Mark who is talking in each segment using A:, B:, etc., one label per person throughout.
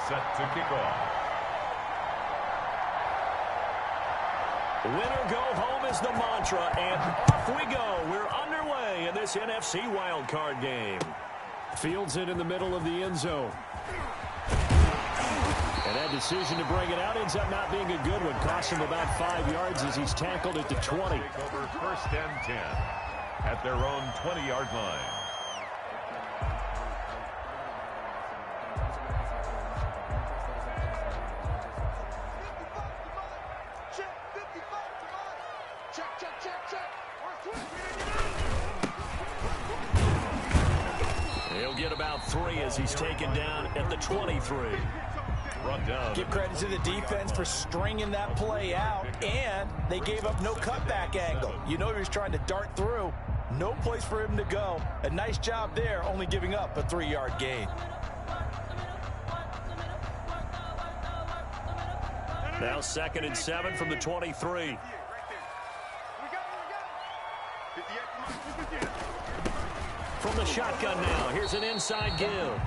A: set to kick off.
B: Winner go home is the mantra, and off we go. We're underway in this NFC wildcard game.
C: Fields it in the middle of the end zone. And that decision to bring it out ends up not being a good one. Costs him about 5 yards as he's tackled at the 20.
A: Over 1st and 10 at their own 20-yard line.
B: He'll get about 3 as he's taken down at the 23.
D: Give credit to the defense for stringing that play out, and they gave up no cutback angle. You know he was trying to dart through. No place for him to go. A nice job there, only giving up a 3-yard gain.
B: Now 2nd and 7 from the 23. From the shotgun now, here's an inside give.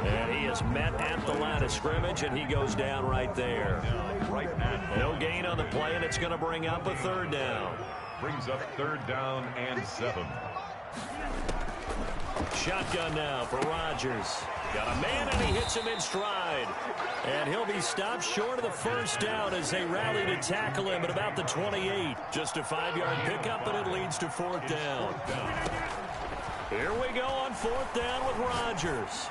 B: And he is met at the line of scrimmage, and he goes down right there. No gain on the play, and it's going to bring up a 3rd down.
A: Brings up 3rd down and 7.
B: Shotgun now for Rodgers. Got a man, and he hits him in stride. And he'll be stopped short of the 1st down as they rally to tackle him at about the 28. Just a 5-yard pickup, and it leads to 4th down. Here we go on 4th down with Rodgers.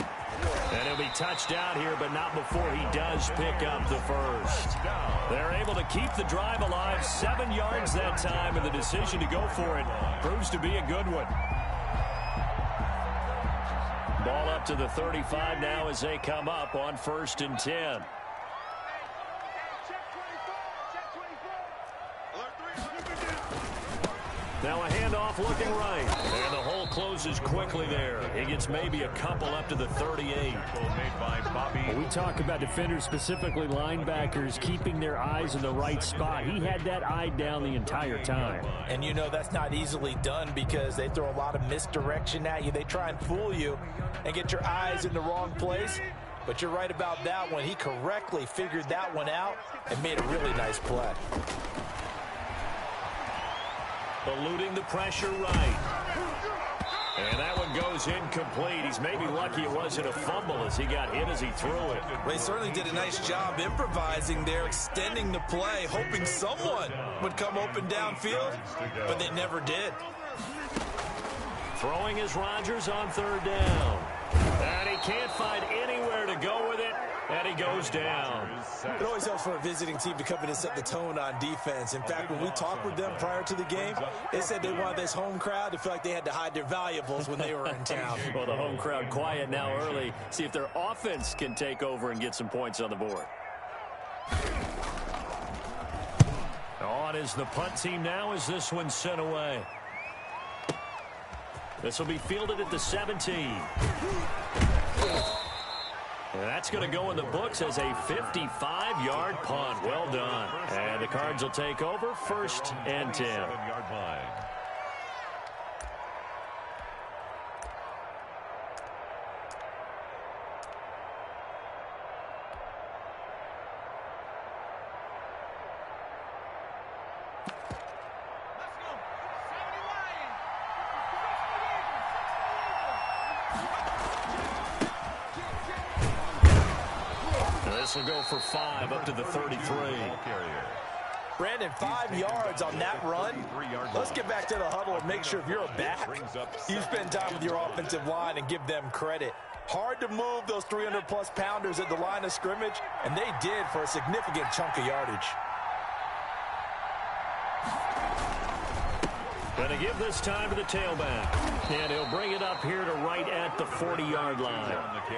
B: And he'll be touched out here, but not before he does pick up the 1st. They're able to keep the drive alive, 7 yards that time, and the decision to go for it proves to be a good one. Ball up to the 35 now as they come up on 1st and 10. Now a handoff looking right. And the hole closes quickly there. He gets maybe a couple up to the 38.
C: When we talk about defenders, specifically linebackers, keeping their eyes in the right spot. He had that eye down the entire time.
D: And you know that's not easily done because they throw a lot of misdirection at you. They try and fool you and get your eyes in the wrong place. But you're right about that one. He correctly figured that one out and made a really nice play.
B: Eluding the pressure right. And that one goes incomplete. He's maybe lucky it wasn't a fumble as he got hit as he threw it.
D: Well, he certainly did a nice job improvising there, extending the play, hoping someone would come open downfield, but they never did.
B: Throwing is Rodgers on 3rd down. And he can't find anywhere to go with it. And he goes down.
D: It always helps for a visiting team to come in and set the tone on defense. In fact, when we talked with them prior to the game, they said they wanted this home crowd to feel like they had to hide their valuables when they were in town.
B: Well, the home crowd quiet now early. See if their offense can take over and get some points on the board. On is the punt team now as this one's sent away. This will be fielded at the 17. And that's going to go in the books as a 55-yard punt. Well done. And the Cards will take over 1st and 10.
A: 7-yard line.
B: This will go for 5 up to the 33.
D: Brandon, 5 yards on that run. Let's get back to the huddle and make sure if you're a back, you spend time with your offensive line and give them credit. Hard to move those 300-plus pounders at the line of scrimmage, and they did for a significant chunk of yardage.
B: Going to give this time to the tailback. And he'll bring it up here to right at the 40-yard line.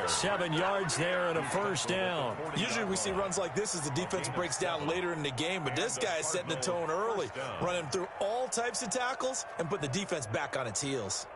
B: 7 yards there and a 1st down.
D: Usually we see runs like this as the defense breaks down later in the game, but this guy is setting the tone early, running through all types of tackles and put the defense back on its heels.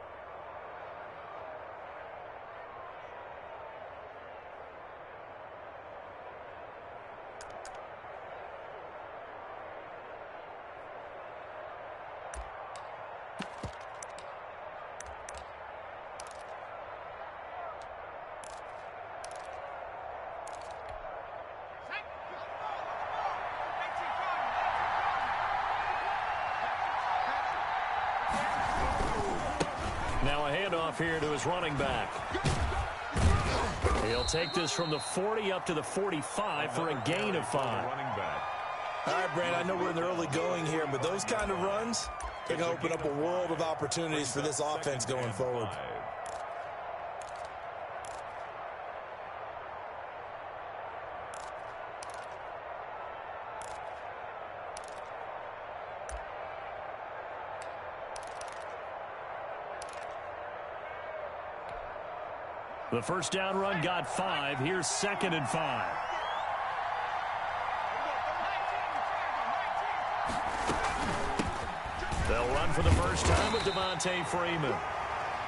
B: off here to his running back. He'll take this from the 40 up to the 45 for a gain of 5.
D: All right, Brandon, I know we're in the early going here, but those kind of runs, they're going to open up a world of opportunities for this offense going forward.
B: The first down run got 5. Here's 2nd and 5. They'll run for the first time with Devontae Freeman.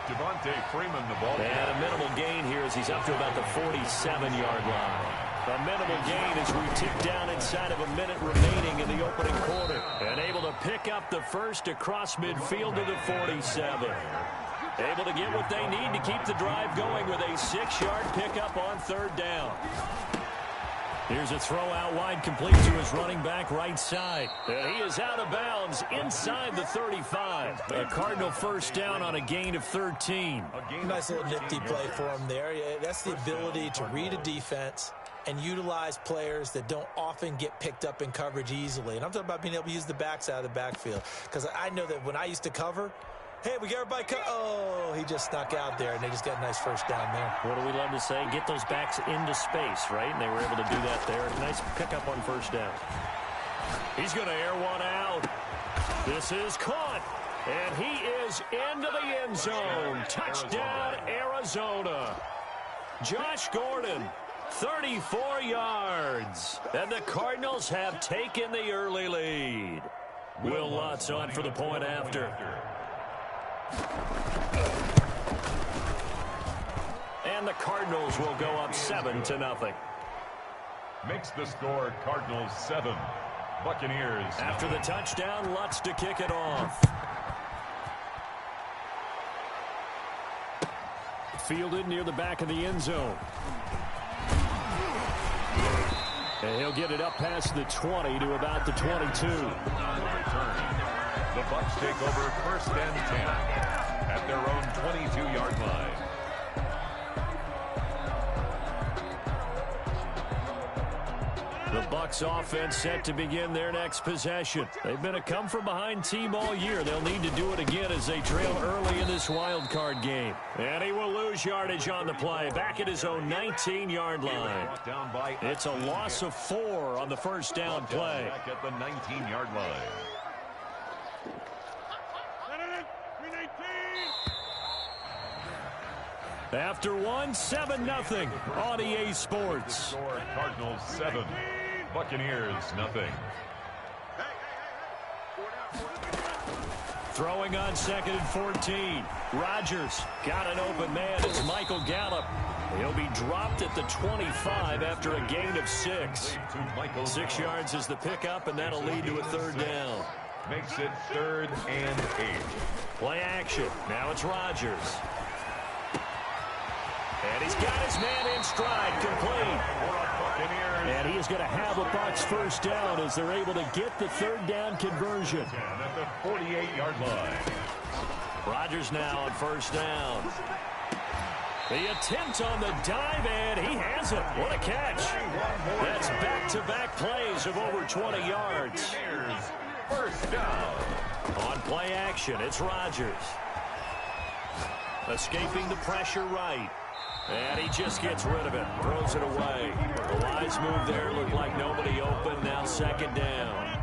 A: Devontae Freeman, the ball.
B: And a minimal gain here as he's up to about the 47-yard line. A minimal gain as we tick down inside of a minute remaining in the opening quarter. And able to pick up the first across midfield to the 47. Able to get what they need to keep the drive going with a 6-yard pickup on 3rd down. Here's a throw out wide, complete to his running back right side. And he is out of bounds inside the 35. A Cardinal first down on a gain of 13.
D: Nice little nifty play for him there. That's the ability to read a defense and utilize players that don't often get picked up in coverage easily. And I'm talking about being able to use the backs out of the backfield. Because I know that when I used to cover, hey, we got everybody oh, he just snuck out there, and they just got a nice first down there.
B: What do we love to say? Get those backs into space, right? And they were able to do that there. Nice pickup on first down. He's going to air one out. This is caught, and he is into the end zone. Touchdown, Arizona. Josh Gordon, 34 yards. And the Cardinals have taken the early lead. Will Lutz on for the point after. And the Cardinals will go up 7-0.
A: Makes the score Cardinals 7. Buccaneers.
B: After the touchdown, Lutz to kick it off. Fielded near the back of the end zone. And he'll get it up past the 20 to about the 22.
A: The Bucs take over 1st and 10 at their own 22-yard line.
B: The Bucs offense set to begin their next possession. They've been a come-from-behind team all year. They'll need to do it again as they trail early in this wild card game. And he will lose yardage on the play, back at his own 19-yard line. It's a loss of 4 on the first down play.
A: Back at the 19-yard line.
B: After 7-0 on EA Sports.
A: Score Cardinals 7, Buccaneers 0.
B: Throwing on 2nd and 14. Rodgers got an open man. It's Michael Gallup. He'll be dropped at the 25 after a gain of 6. 6 yards is the pickup, and that'll lead to a 3rd down.
A: Makes it 3rd and 8.
B: Play action. Now it's Rodgers. And he's got his man in stride, complete. And he is going to have a Bucs first down as they're able to get the 3rd down conversion.
A: At the 48-yard line.
B: Rodgers now on first down. The attempt on the dive, and he has it. What a catch. That's back-to-back plays of over 20 yards.
A: First down.
B: On play action, it's Rodgers. Escaping the pressure right. And he just gets rid of it. Throws it away. The wise move there. Looked like nobody open. Now 2nd down.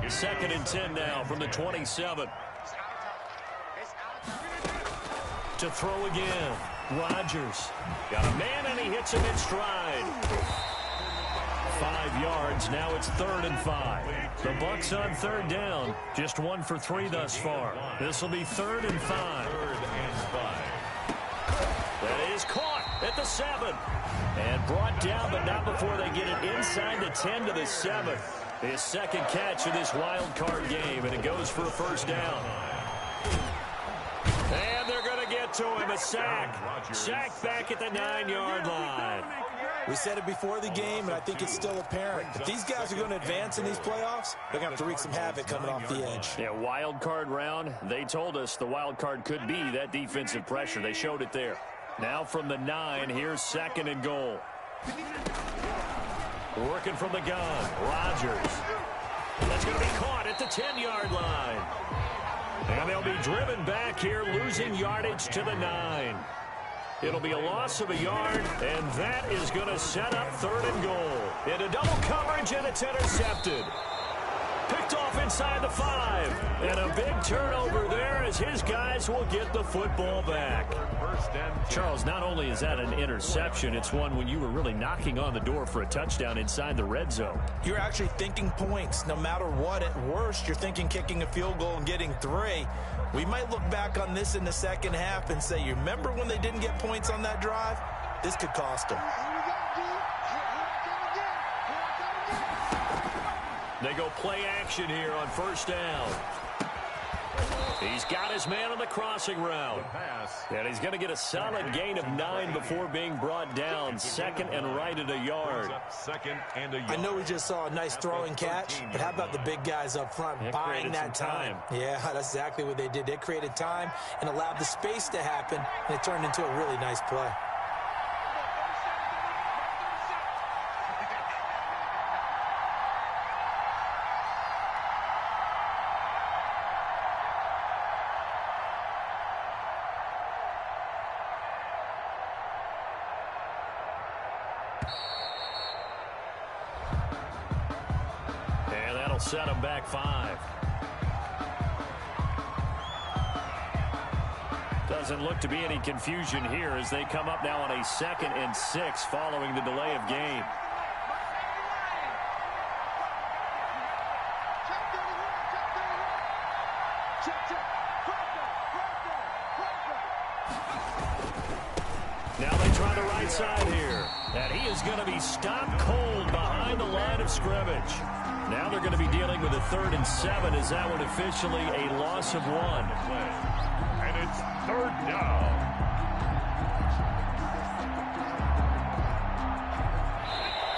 B: 2nd and 10 now from the 27. To throw again. Rodgers. Got a man, and he hits him in stride. 5 yards. Now it's 3rd and 5. The Bucs on 3rd down. Just 1 for 3 thus far. This will be 3rd and 5.
A: 3rd and 5.
B: That is caught at the 7. And brought down, but not before they get it inside the 10 to the 7. His 2nd catch of this wild card game, and it goes for a first down. And they're going to get to him, a sack. Sack back at the 9-yard line.
D: We said it before the game, and I think it's still apparent. If these guys are going to advance in these playoffs, they're going to have to wreak some havoc coming off the edge.
C: Yeah, wild card round. They told us the wild card could be that defensive pressure. They showed it there. Now from the 9, here's 2nd and goal. Working from the gun, Rodgers. That's going to be caught at the 10-yard line. And they'll be driven back here, losing yardage to the 9. It'll be a loss of a yard, and that is going to set up 3rd and goal. Into double coverage, and it's intercepted. Picked off inside the 5. And a big turnover there as his guys will get the football back. Charles, not only is that an interception, it's one when you were really knocking on the door for a touchdown inside the red zone.
D: You're actually thinking points. No matter what, at worst, you're thinking kicking a field goal and getting 3. We might look back on this in the second half and say, you remember when they didn't get points on that drive? This could cost them.
B: They go play action here on 1st down. He's got his man on the crossing route. And he's going to get a solid gain of 9 before being brought down. 2nd and right at a yard.
D: I know we just saw a nice throwing catch, but how about the big guys up front buying that time? Yeah, that's exactly what they did. They created time and allowed the space to happen, and it turned into a really nice play.
B: Set him back 5. Doesn't look to be any confusion here as they come up now on a 2nd and 6 following the delay of game. Now they try the right side here. And he is going to be stopped cold behind the line of scrimmage. Now they're going to be dealing with a 3rd and 7. Is that one officially a loss of 1?
A: And it's 3rd down.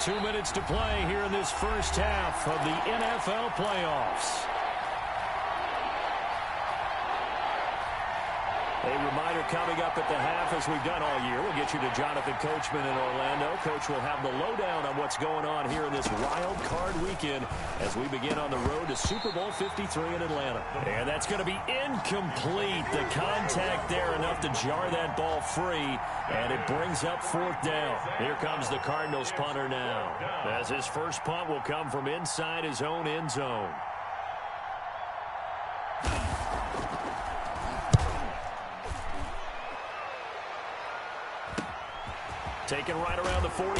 B: Two minutes to play here in this first half of the NFL playoffs. A reminder coming up at the half, as we've done all year. We'll get you to Jonathan Coachman in Orlando. Coach will have the lowdown on what's going on here in this wild card weekend as we begin on the road to Super Bowl 53 in Atlanta. And that's going to be incomplete. The contact there enough to jar that ball free, and it brings up 4th down. Here comes the Cardinals punter now, as his first punt will come from inside his own end zone. Taken right around the 44.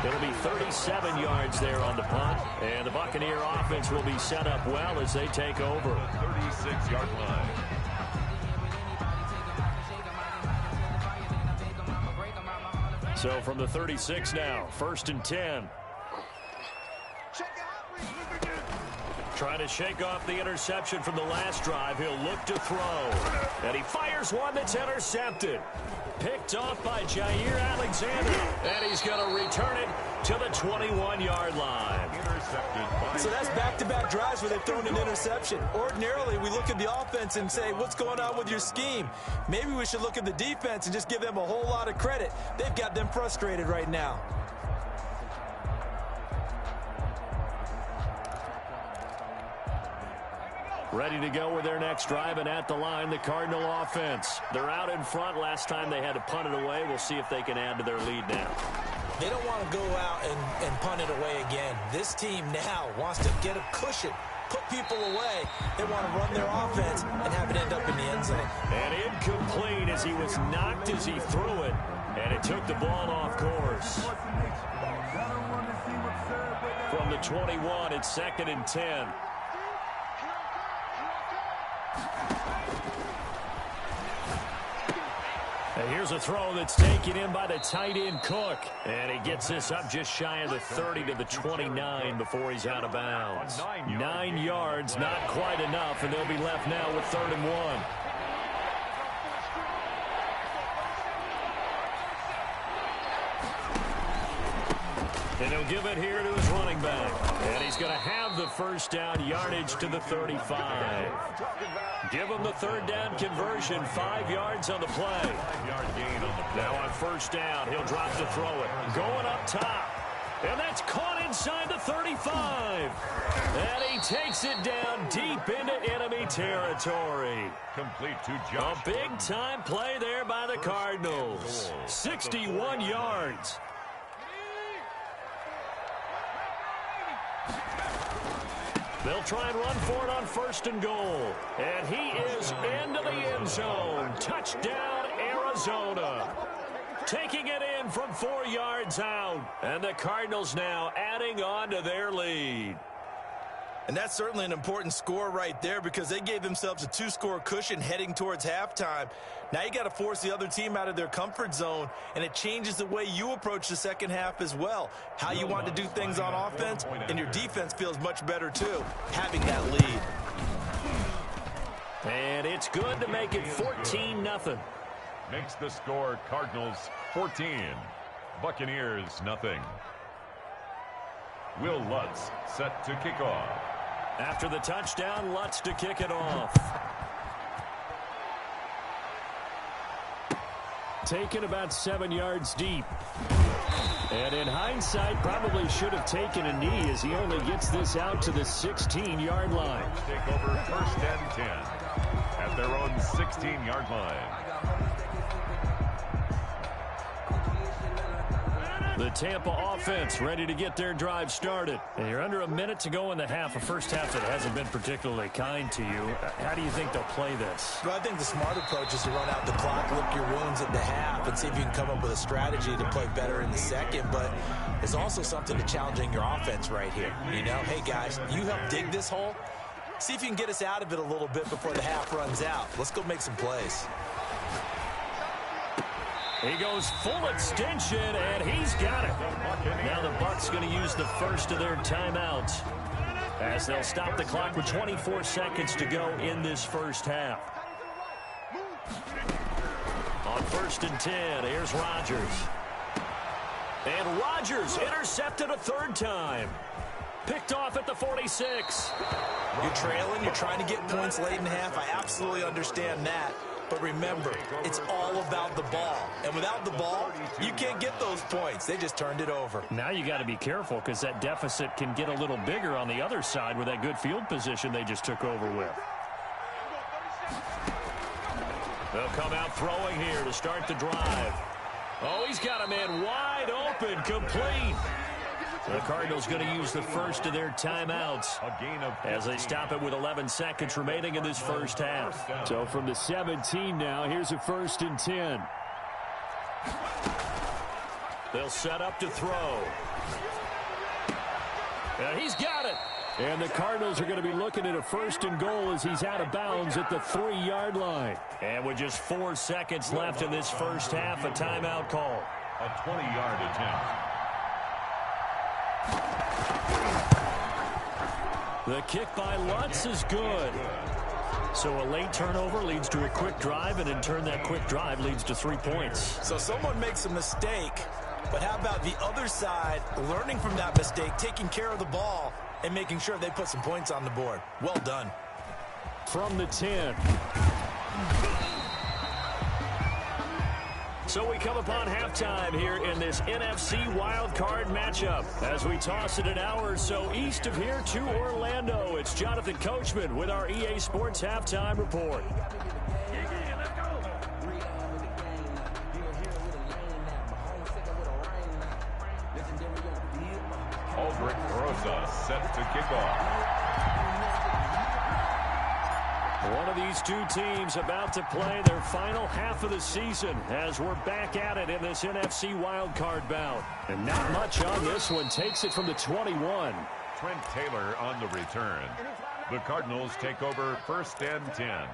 B: It'll be 37 yards there on the punt. And the Buccaneer offense will be set up well as they take over.
A: 36-yard line.
B: So from the 36 now, 1st and 10. Trying to shake off the interception from the last drive. He'll look to throw. And he fires one that's intercepted. Picked off by Jair Alexander. And he's going to return it to the 21-yard line.
D: So that's back-to-back drives where they've thrown an interception. Ordinarily, we look at the offense and say, what's going on with your scheme? Maybe we should look at the defense and just give them a whole lot of credit. They've got them frustrated right now.
B: Ready to go with their next drive, and at the line, the Cardinal offense. They're out in front. Last time they had to punt it away. We'll see if they can add to their lead now.
D: They don't want to go out and punt it away again. This team now wants to get a cushion, put people away. They want to run their offense and have it end up in the end zone.
B: And incomplete as he was knocked as he threw it, and it took the ball off course. From the 21, it's 2nd and 10. And here's a throw that's taken in by the tight end Cook. And he gets this up just shy of the 30 to the 29 before he's out of bounds. 9 yards, not quite enough, and they'll be left now with 3rd and 1. And he'll give it here to his running back. And he's going to have the first down, yardage to the 35. Give him the third down conversion, 5 yards on the play.
A: 5-yard gain on the play.
B: Now on first down, he'll drop to throw it. Going up top. And that's caught inside the 35. And he takes it down deep into enemy territory.
A: Complete to Josh.
B: A big-time play there by the Cardinals. 61 yards. They'll try and run for it on first and goal. And he is into the end zone. Touchdown, Arizona. Taking it in from 4 yards out. And the Cardinals now adding on to their lead.
D: And that's certainly an important score right there because they gave themselves a 2-score cushion heading towards halftime. Now you got to force the other team out of their comfort zone, and it changes the way you approach the second half as well. How you want to do things on offense, and your defense feels much better too, having that lead.
B: And it's good to make it 14-0.
A: Makes the score Cardinals 14. Buccaneers nothing. Will Lutz set to kick off.
B: After the touchdown, Lutz to kick it off. Taken about 7 yards deep. And in hindsight, probably should have taken a knee as he only gets this out to the 16-yard line.
A: Take over first and 10 at their own 16-yard line.
B: The Tampa offense ready to get their drive started. And you're under a minute to go in the half, a first half that hasn't been particularly kind to you. How do you think they'll play this?
D: Well, I think the smart approach is to run out the clock, lick your wounds at the half, and see if you can come up with a strategy to play better in the second. But there's also something to challenging your offense right here. You know, hey, guys, you help dig this hole. See if you can get us out of it a little bit before the half runs out. Let's go make some plays.
B: He goes full extension, and he's got it. Now the Bucs going to use the first of their timeouts as they'll stop the clock with 24 seconds to go in this first half. On first and 10, here's Rodgers. And Rodgers intercepted a third time. Picked off at the 46.
D: You're trailing. You're trying to get points late in the half. I absolutely understand that. But remember, it's all about the ball. And without the ball, you can't get those points. They just turned it over.
B: Now you got to be careful because that deficit can get a little bigger on the other side with that good field position they just took over with. They'll come out throwing here to start the drive. Oh, he's got a man wide open, complete. The Cardinals going to use the first of their timeouts as they stop it with 11 seconds remaining in this first half. So from the 17 now, here's a first and 10. They'll set up to throw. And he's got it. And the Cardinals are going to be looking at a first and goal as he's out of bounds at the 3-yard line. And with just 4 seconds left in this first half, a timeout call.
A: A 20-yard attempt.
B: The kick by Lutz is good. So a late turnover leads to a quick drive, and in turn that quick drive leads to 3 points.
D: So someone makes a mistake, but how about the other side learning from that mistake, taking care of the ball, and making sure they put some points on the board? Well done.
B: From the 10. So we come upon halftime here in this NFC wildcard matchup. As we toss it an hour or so east of here to Orlando, it's Jonathan Coachman with our EA Sports Halftime Report.
A: Aldrich Rosa set to kick off.
B: One of these two teams about to play their final half of the season as we're back at it in this NFC wildcard bout. And not much on this one. Takes it from the 21.
A: Trent Taylor on the return. The Cardinals take over first and 10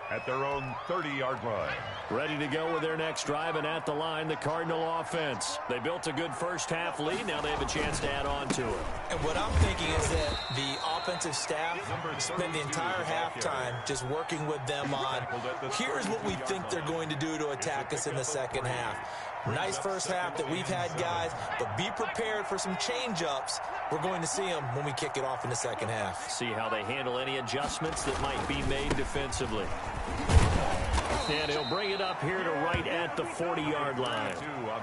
A: at their own 30-yard line.
B: Ready to go with their next drive, and at the line, the Cardinal offense. They built a good first-half lead. Now they have a chance to add on to it.
D: And what I'm thinking is that the offensive staff spent the entire halftime just working with them on, here's what we think they're going to do to attack us in the second half. Nice first half that we've had, guys, but be prepared for some change-ups. We're going to see them when we kick it off in the second half.
B: See how they handle any adjustments that might be made defensively. And he'll bring it up here to right at the 40-yard line.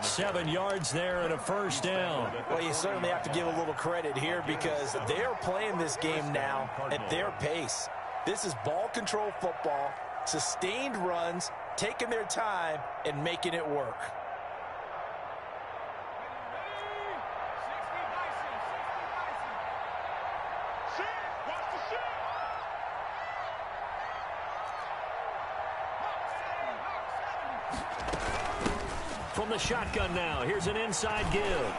B: 7 yards there and a first down.
D: Well, you certainly have to give a little credit here because they're playing this game now at their pace. This is ball control football, sustained runs, taking their time and making it work.
B: From the shotgun now, here's an inside give.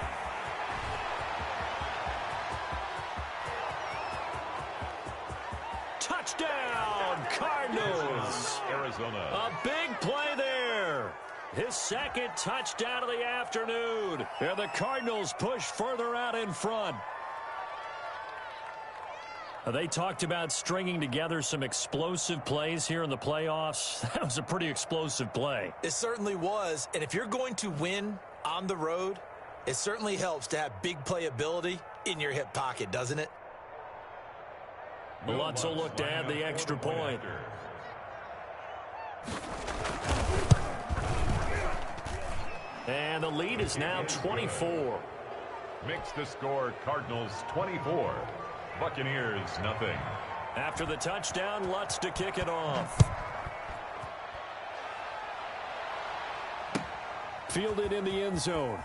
B: Touchdown, Cardinals.
A: Arizona.
B: A big play there. His second touchdown of the afternoon. And the Cardinals push further out in front. They talked about stringing together some explosive plays here in the playoffs. That was a pretty explosive play.
D: It certainly was. And if you're going to win on the road, it certainly helps to have big playability in your hip pocket, doesn't it?
B: Lutz will look to add the extra point. And the lead is now 24.
A: Makes the score Cardinals 24. Buccaneers, nothing.
B: After the touchdown, Lutz to kick it off. Fielded in the end zone.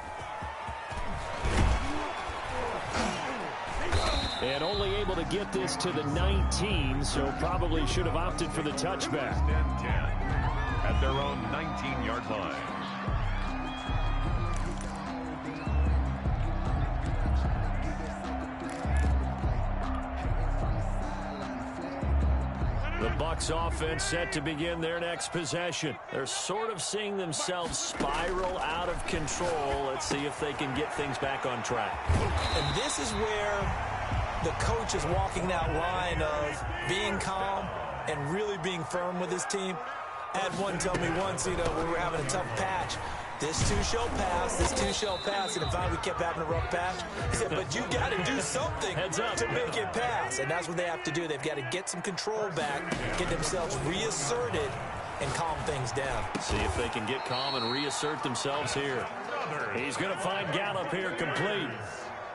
B: And only able to get this to the 19, so probably should have opted for the touchback.
A: 10 at their own 19-yard line.
B: The Bucs offense set to begin their next possession. They're sort of seeing themselves spiral out of control. Let's see if they can get things back on track.
D: And this is where the coach is walking that line of being calm and really being firm with his team. I had one tell me once, we were having a tough patch. This too shall pass, this too shall pass. And finally we kept having a rough patch. He said, but you got to do something to make it pass. And that's what they have to do. They've got to get some control back, get themselves reasserted, and calm things down.
B: See if they can get calm and reassert themselves here. He's going to find Gallup here complete.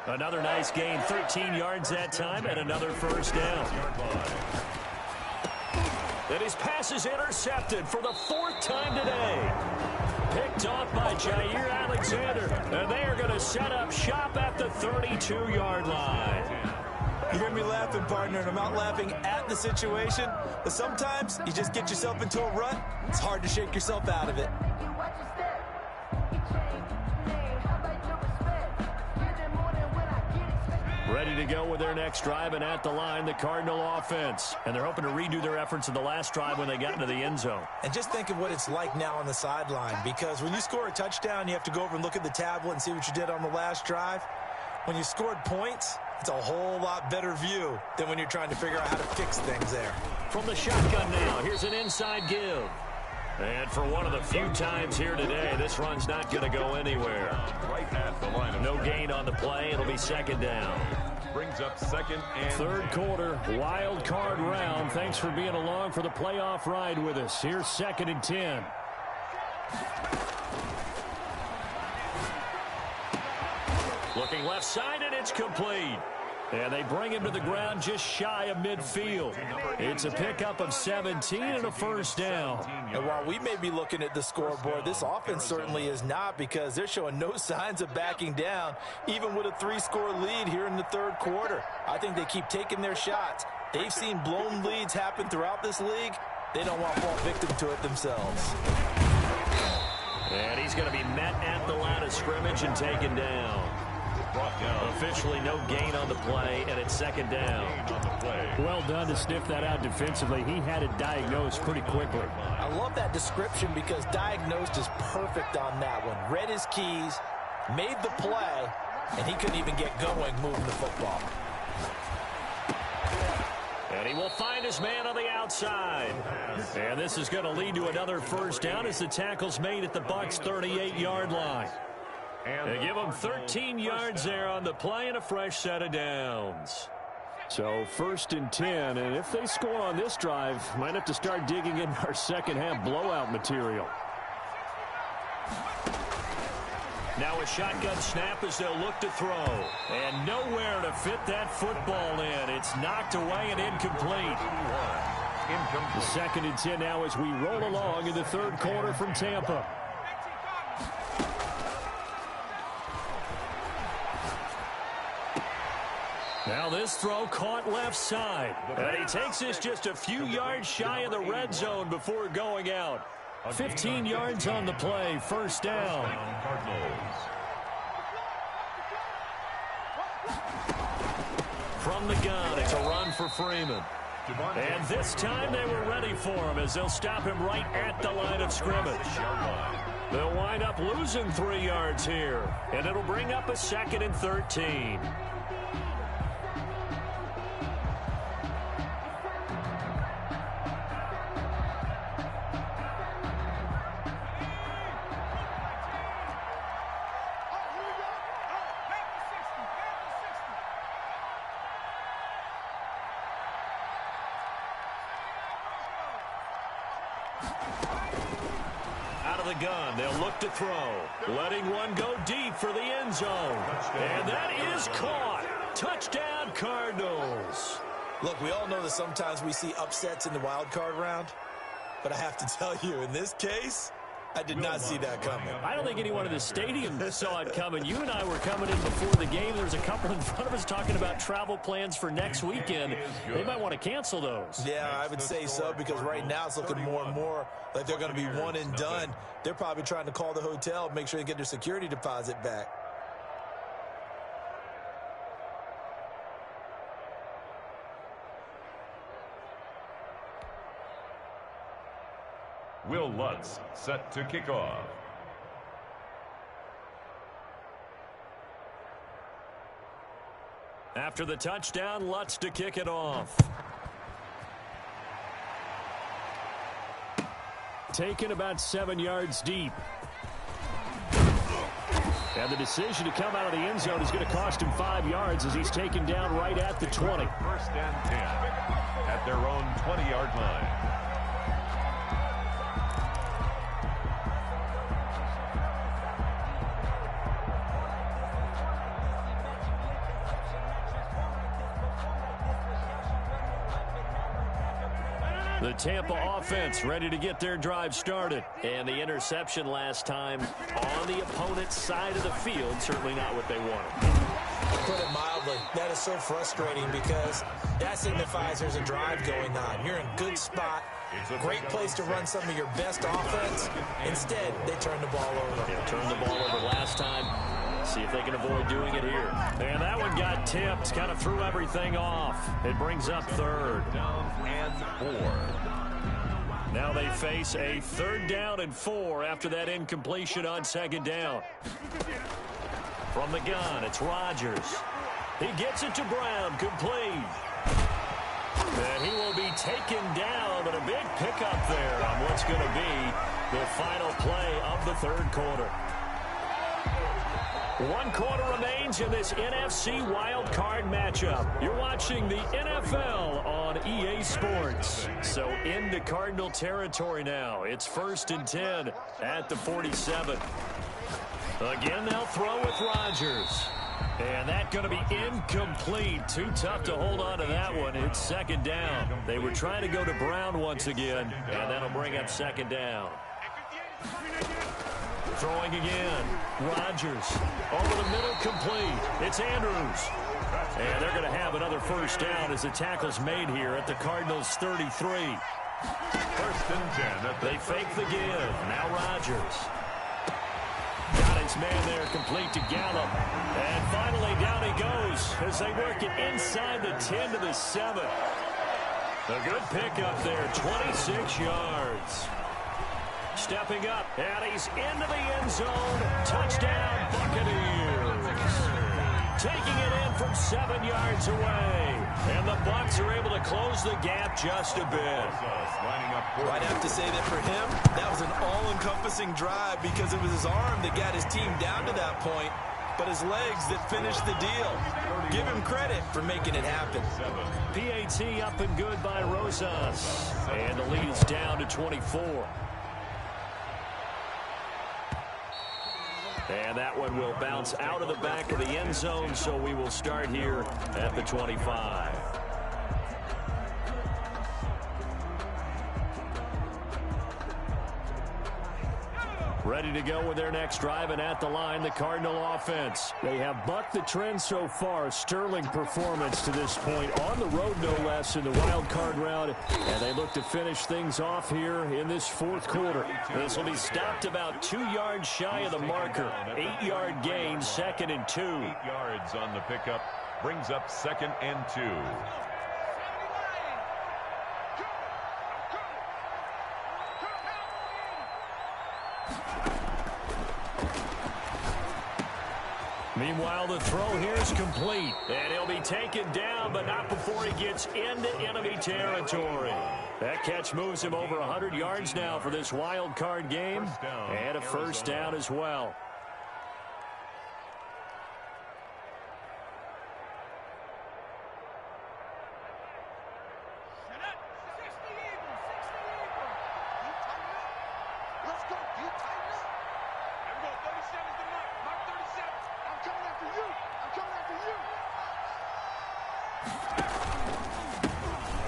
B: Another nice gain, 13 yards that time, and another first down. And his pass is intercepted for the 4th time today. Picked off by Jair Alexander. And they are going to set up shop at the 32-yard line.
D: You hear me laughing, partner, and I'm not laughing at the situation. But sometimes you just get yourself into a rut. It's hard to shake yourself out of it.
B: Ready to go with their next drive, and at the line, the Cardinal offense. And they're hoping to redo their efforts in the last drive when they got into the end zone.
D: And just think of what it's like now on the sideline, because when you score a touchdown, you have to go over and look at the tablet and see what you did on the last drive. When you scored points, it's a whole lot better view than when you're trying to figure out how to fix things there.
B: From the shotgun now, here's an inside give. And for one of the few times here today, this run's not going to go anywhere.
A: Right at the line of
B: no gain on the play. It'll be second down.
A: Brings up second and
B: 3rd quarter, wild card round. Thanks for being along for the playoff ride with us. Here's 2nd and 10. Looking left side, and it's complete. And they bring him to the ground just shy of midfield. It's a pickup of 17 and a first down.
D: And while we may be looking at the scoreboard, this offense certainly is not, because they're showing no signs of backing down, even with a 3-score lead here in the 3rd quarter. I think they keep taking their shots. They've seen blown leads happen throughout this league. They don't want to fall victim to it themselves.
B: And he's going to be met at the line of scrimmage and taken down. Officially no gain on the play, and it's second down.
C: Well done to sniff that out defensively. He had it diagnosed pretty quickly.
D: I love that description, because diagnosed is perfect on that one. Read his keys, made the play, and he couldn't even get going moving the football.
B: And he will find his man on the outside. And this is going to lead to another first down as the tackle's made at the Bucs' 38-yard line. They give him 13 yards there on the play and a fresh set of downs.
C: So 1st and 10, and if they score on this drive, might have to start digging in our second-half blowout material.
B: Now a shotgun snap as they'll look to throw. And nowhere to fit that football in. It's knocked away and incomplete.
C: The 2nd and 10 now as we roll along in the 3rd quarter from Tampa.
B: Now this throw caught left side. And he takes this just a few yards shy of the red zone before going out. 15 yards on the play, first down. From the gun, it's a run for Freeman. And this time they were ready for him as they'll stop him right at the line of scrimmage. They'll wind up losing 3 yards here, and it'll bring up a 2nd and 13. Out of the gun, they'll look to throw. Letting one go deep for the end zone. And that is caught. Touchdown, Cardinals.
D: Look, we all know that sometimes we see upsets in the wild card round. But I have to tell you, in this case, I did not see that coming.
B: I don't think anyone in the stadium saw it coming. You and I were coming in before the game. There was a couple in front of us talking about travel plans for next weekend. They might want to cancel those.
D: Yeah, I would say so, because right now it's looking more and more like they're going to be one and done. They're probably trying to call the hotel, make sure they get their security deposit back.
A: Will Lutz set to kick off.
B: After the touchdown, Lutz to kick it off.
C: Taken about 7 yards deep. And the decision to come out of the end zone is going to cost him 5 yards as he's taken down right at the 20.
A: 1st and 10 at their own 20-yard line.
B: The Tampa offense ready to get their drive started. And the interception last time on the opponent's side of the field, certainly not what they wanted.
D: To put it mildly, that is so frustrating because that signifies there's a drive going on. You're in a good spot, great place to run some of your best offense. Instead, they turn the ball over.
B: Yeah, turned the ball over last time. See if they can avoid doing it here. And that one got tipped, kind of threw everything off. It brings up 3rd.
A: Down and 4.
B: Now they face a 3rd down and 4 after that incompletion on 2nd down. From the gun, it's Rodgers. He gets it to Brown, complete. And he will be taken down, but a big pickup there on what's going to be the final play of the 3rd quarter. 1 quarter remains in this NFC Wild Card matchup. You're watching the NFL on EA Sports. So into Cardinal territory now. It's 1st and 10 at the 47. Again, they'll throw with Rodgers. And that's going to be incomplete. Too tough to hold on to that one. It's 2nd down. They were trying to go to Brown once again, and that'll bring up 2nd down. Throwing again. Rodgers over the middle, complete. It's Andrews. And they're going to have another first down as the tackle's made here at the Cardinals' 33.
A: 1st and 10.
B: They fake the give. Now Rodgers. Got his man there, complete to Gallup. And finally down he goes as they work it inside the 10 to the 7. A good pickup there, 26 yards. Stepping up, and he's into the end zone. Touchdown, Buccaneers. taking it in from 7 yards away. And the Bucs are able to close the gap just a bit.
D: I'd have to say that for him, that was an all-encompassing drive because it was his arm that got his team down to that point, but his legs that finished the deal. Give him credit for making it happen.
B: PAT up and good by Rosas. And the lead is down to 24. And that one will bounce out of the back of the end zone, so we will start here at the 25. Ready to go with their next drive, and at the line, the Cardinal offense. They have bucked the trend so far. Sterling performance to this point. On the road, no less, in the wild card round. And they look to finish things off here in this fourth quarter. This will be stopped about 2 yards shy of the marker. 8-yard gain, 2nd and 2.
A: 8 yards on the pickup. Brings up 2nd and 2.
B: Meanwhile, the throw here is complete. And he'll be taken down, but not before he gets into enemy territory. That catch moves him over 100 yards now for this wild card game. And a first down as well.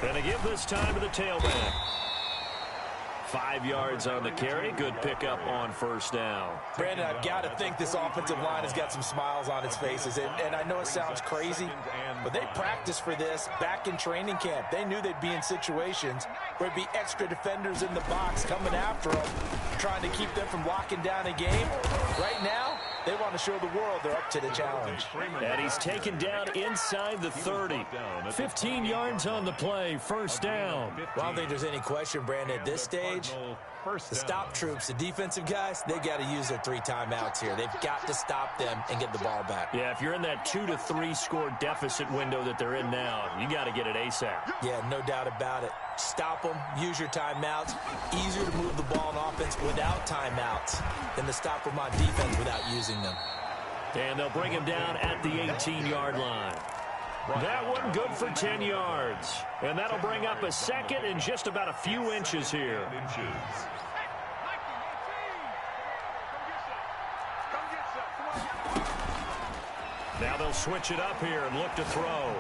B: And to give this time to the tailback. 5 yards on the carry. Good pickup on first down.
D: Brandon, I've got to think this offensive line has got some smiles on its faces. And I know it sounds crazy, but they practiced for this back in training camp. They knew they'd be in situations where there'd be extra defenders in the box coming after them, trying to keep them from locking down a game. Right now, they want to show the world they're up to the challenge.
B: And he's taken down inside the 30. 15 yards on the play, first down.
D: Well, I don't think there's any question, Brandon, at this stage, the stop troops, the defensive guys, they got to use their 3 timeouts here. They've got to stop them and get the ball back.
B: Yeah, if you're in that 2 to 3 score deficit window that they're in now, you got to get it ASAP.
D: Yeah, no doubt about it. Stop them, use your timeouts. Easier to move the ball on offense without timeouts than to stop them on defense without using them.
B: And they'll bring him down at the 18-yard line. That one good for 10 yards. And that'll bring up a second and just about a few inches here. Now they'll switch it up here and look to throw.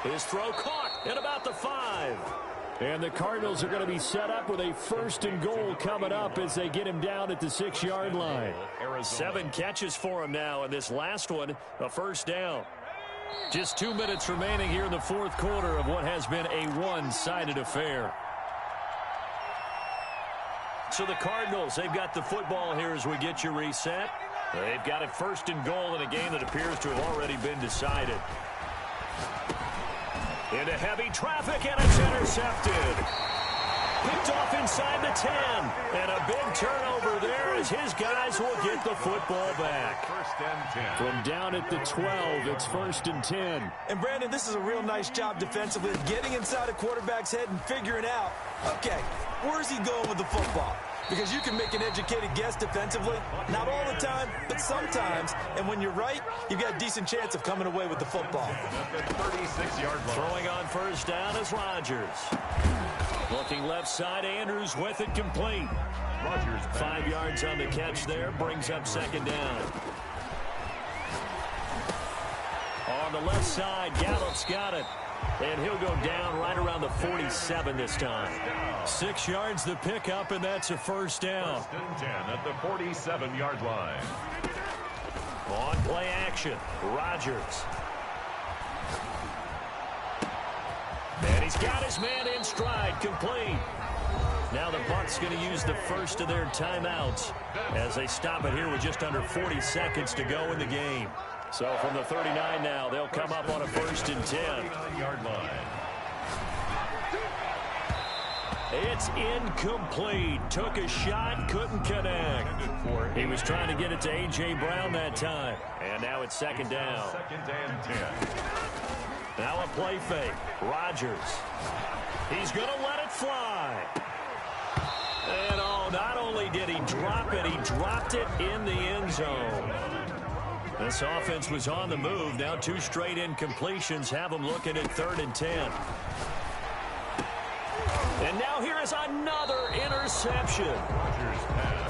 B: His throw caught at about the 5. And the Cardinals are going to be set up with a 1st and goal coming up as they get him down at the 6-yard line. 7 catches for him now, and this last one, a first down. Just 2 minutes remaining here in the fourth quarter of what has been a one-sided affair. So the Cardinals, they've got the football here as we get you reset. They've got it 1st and goal in a game that appears to have already been decided. Into heavy traffic, and it's intercepted. Picked off inside the 10. And a big turnover there as his guys will get the football back.
A: 1st and 10.
B: From down at the 12, it's 1st and 10.
D: And, Brandon, this is a real nice job defensively of getting inside a quarterback's head and figuring out, okay, where's he going with the football? Because you can make an educated guess defensively. Not all the time, but sometimes. And when you're right, you've got a decent chance of coming away with the football.
A: 36-yard line.
B: Throwing on first down is Rodgers. Looking left side, Andrews with it complete.
A: Rodgers
B: 5 yards on the catch there, brings up 2nd down. On the left side, Gallup's got it. And he'll go down right around the 47 this time. 6 yards the pickup, and that's a first down.
A: 1st and 10 at the 47-yard line.
B: On play action, Rodgers. And he's got his man in stride, complete. Now the Bucs going to use the first of their timeouts as they stop it here with just under 40 seconds to go in the game. So from the 39 now, they'll come up on a 1st and 10.
A: 39-yard line.
B: It's incomplete. Took a shot, couldn't connect. He was trying to get it to A.J. Brown that time. And now it's second down.
A: Second and 10.
B: Now a play fake. Rodgers. He's going to let it fly. And not only did he drop it, he dropped it in the end zone. This offense was on the move. Now 2 straight incompletions have them looking at 3rd and 10. And now here is another interception.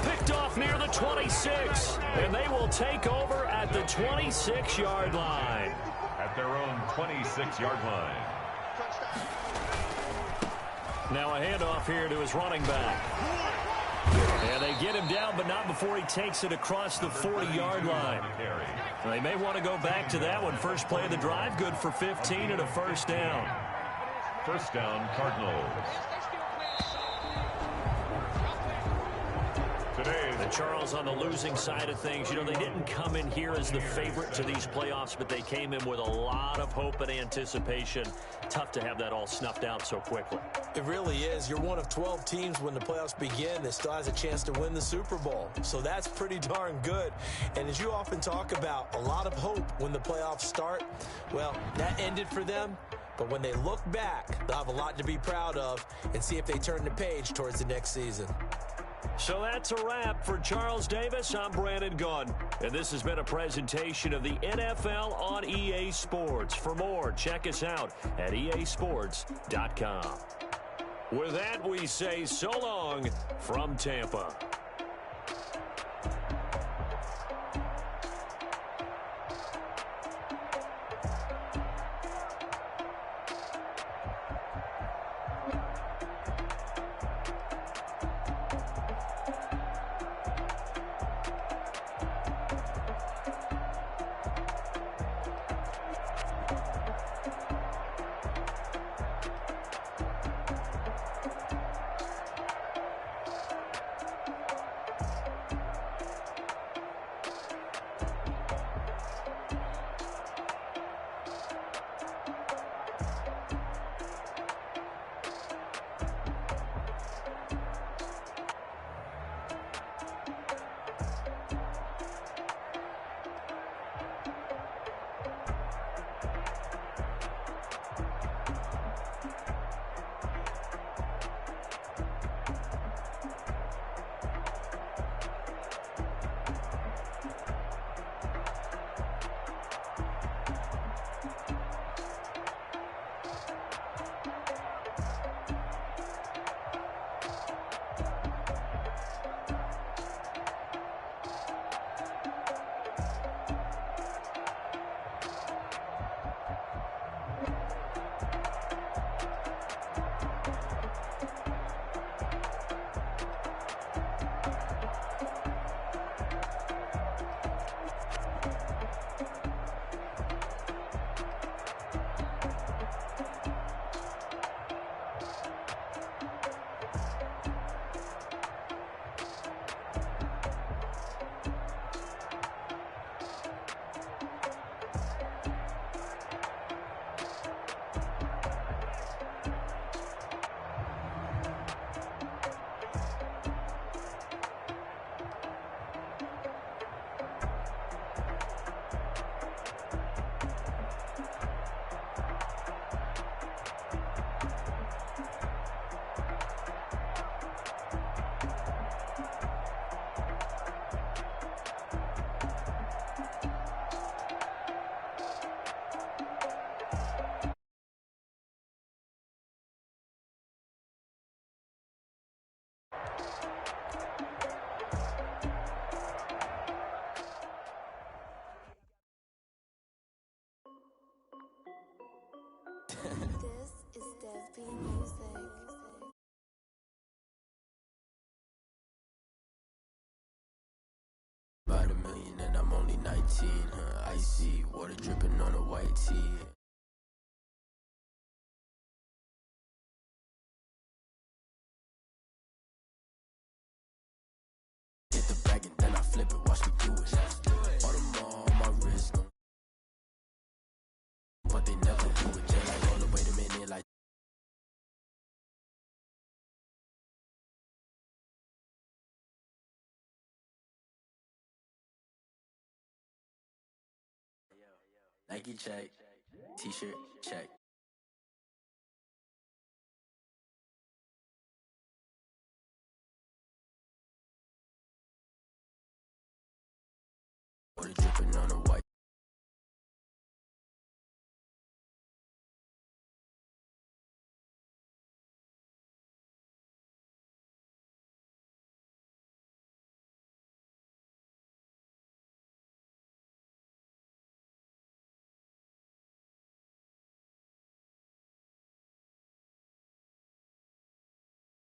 B: Picked off near the 26. And they will take over at the 26-yard line.
A: At their own 26-yard line.
B: Now a handoff here to his running back. And they get him down, but not before he takes it across the 40-yard line. They may want to go back to that one. First play of the drive, good for 15 and a first down.
A: First down, Cardinals.
B: And Charles, on the losing side of things, you know, they didn't come in here as the favorite to these playoffs, but they came in with a lot of hope and anticipation. Tough to have that all snuffed out so quickly.
D: It really is. You're one of 12 teams when the playoffs begin that still has a chance to win the Super Bowl. So that's pretty darn good. And as you often talk about, a lot of hope when the playoffs start. Well, that ended for them. But when they look back, they'll have a lot to be proud of and see if they turn the page towards the next season.
B: So that's a wrap for Charles Davis. I'm Brandon Gaudin, and this has been a presentation of the NFL on EA Sports. For more, check us out at easports.com. With that, we say so long from Tampa.
E: This is Desby Music.
F: About a million and I'm only 19, icy, water dripping on a white tee. Hit the bag and then I flip it, watch me do it. All on my wrist, but they never do it. They're like, oh, wait a minute, like Nike check, t-shirt check. Water dripping on a white